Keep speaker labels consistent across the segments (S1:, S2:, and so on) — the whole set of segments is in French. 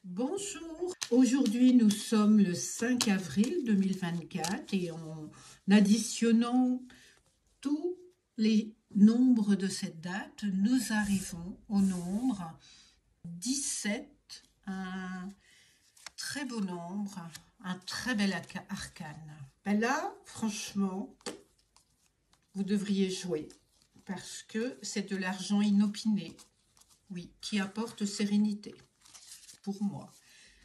S1: Bonjour, aujourd'hui nous sommes le 5 avril 2024 et en additionnant tous les nombres de cette date, nous arrivons au nombre 17, un très beau nombre, un très bel arcane. Ben là, franchement, vous devriez jouer parce que c'est de l'argent inopiné, oui, qui apporte sérénité. Pour moi,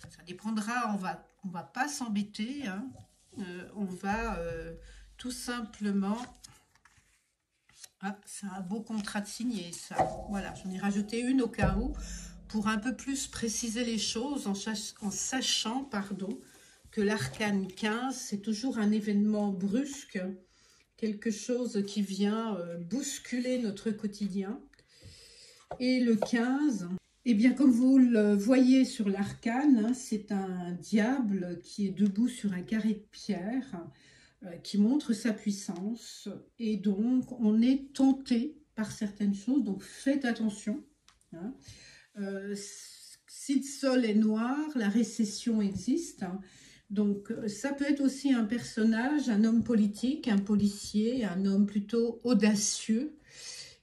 S1: ça dépendra, on va pas s'embêter, hein. On va tout simplement, c'est un beau contrat de signé ça, voilà, j'en ai rajouté une au cas où pour un peu plus préciser les choses en sachant pardon, que l'arcane 15 c'est toujours un événement brusque, quelque chose qui vient bousculer notre quotidien. Et le 15, eh bien, comme vous le voyez sur l'arcane, hein, c'est un diable qui est debout sur un carré de pierre qui montre sa puissance. Et donc, on est tenté par certaines choses, donc faites attention. Hein. Si le sol est noir, la récession existe. Hein. Donc, ça peut être aussi un personnage, un homme politique, un policier, un homme plutôt audacieux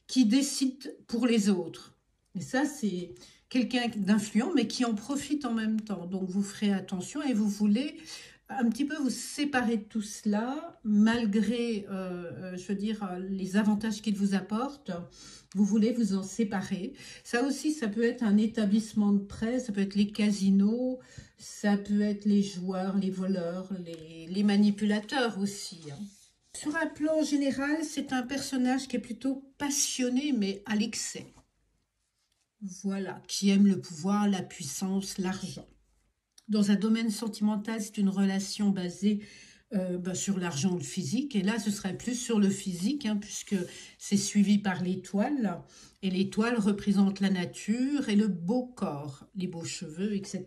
S1: qui décide pour les autres. Et ça, c'est quelqu'un d'influent, mais qui en profite en même temps. Donc, vous ferez attention et vous voulez un petit peu vous séparer de tout cela, malgré, je veux dire, les avantages qu'il vous apporte. Vous voulez vous en séparer. Ça aussi, ça peut être un établissement de prêt, ça peut être les casinos, ça peut être les joueurs, les voleurs, les manipulateurs aussi. Hein. Sur un plan général, c'est un personnage qui est plutôt passionné, mais à l'excès. Voilà, qui aime le pouvoir, la puissance, l'argent. Dans un domaine sentimental, c'est une relation basée sur l'argent ou le physique. Et là, ce serait plus sur le physique, hein, puisque c'est suivi par l'étoile. Et l'étoile représente la nature et le beau corps, les beaux cheveux, etc.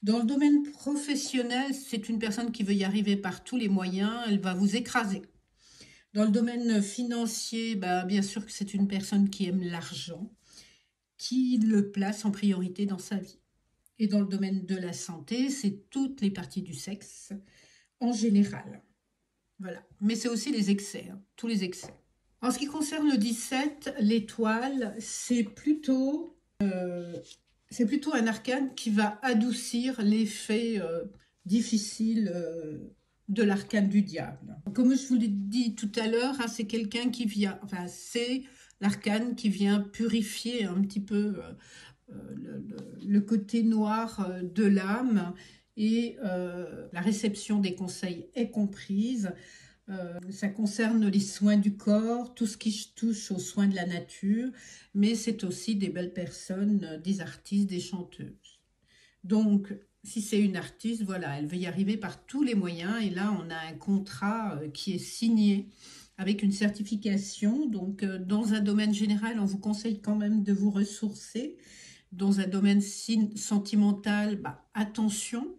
S1: Dans le domaine professionnel, c'est une personne qui veut y arriver par tous les moyens. Elle va vous écraser. Dans le domaine financier, bien sûr que c'est une personne qui aime l'argent, qui le place en priorité dans sa vie. Et dans le domaine de la santé, c'est toutes les parties du sexe en général. Voilà. Mais c'est aussi les excès, hein, tous les excès. En ce qui concerne le 17, l'étoile, c'est plutôt un arcane qui va adoucir l'effet difficile de l'arcane du diable. Comme je vous l'ai dit tout à l'heure, hein, c'est quelqu'un qui vient, enfin c'est l'arcane qui vient purifier un petit peu le côté noir de l'âme et la réception des conseils est comprise. Ça concerne les soins du corps, tout ce qui touche aux soins de la nature, mais c'est aussi des belles personnes, des artistes, des chanteuses. Donc, si c'est une artiste, voilà, elle veut y arriver par tous les moyens. Et là, on a un contrat qui est signé avec une certification. Donc, dans un domaine général, on vous conseille quand même de vous ressourcer. Dans un domaine sentimental, attention,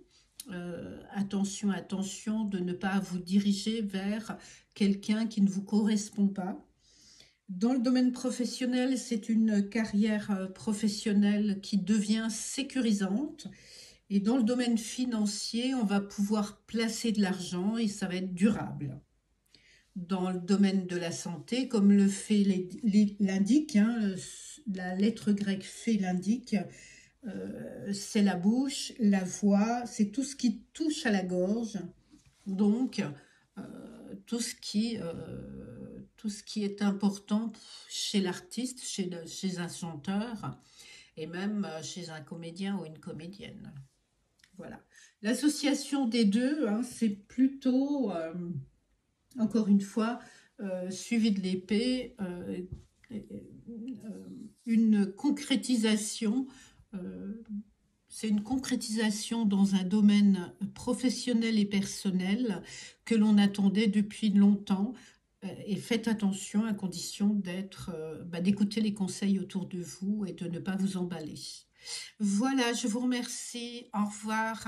S1: attention de ne pas vous diriger vers quelqu'un qui ne vous correspond pas. Dans le domaine professionnel, c'est une carrière professionnelle qui devient sécurisante. Et dans le domaine financier, on va pouvoir placer de l'argent et ça va être durable. Dans le domaine de la santé, comme le fait l'indique, hein, la lettre grecque fait l'indique, c'est la bouche, la voix, c'est tout ce qui touche à la gorge. Donc, tout ce qui est important chez l'artiste, chez un chanteur et même chez un comédien ou une comédienne. Voilà. L'association des deux, hein, c'est plutôt, encore une fois, suivi de l'épée, une concrétisation. C'est une concrétisation dans un domaine professionnel et personnel que l'on attendait depuis longtemps. Et faites attention à condition d'écouter les conseils autour de vous et de ne pas vous emballer. Voilà, je vous remercie. Au revoir.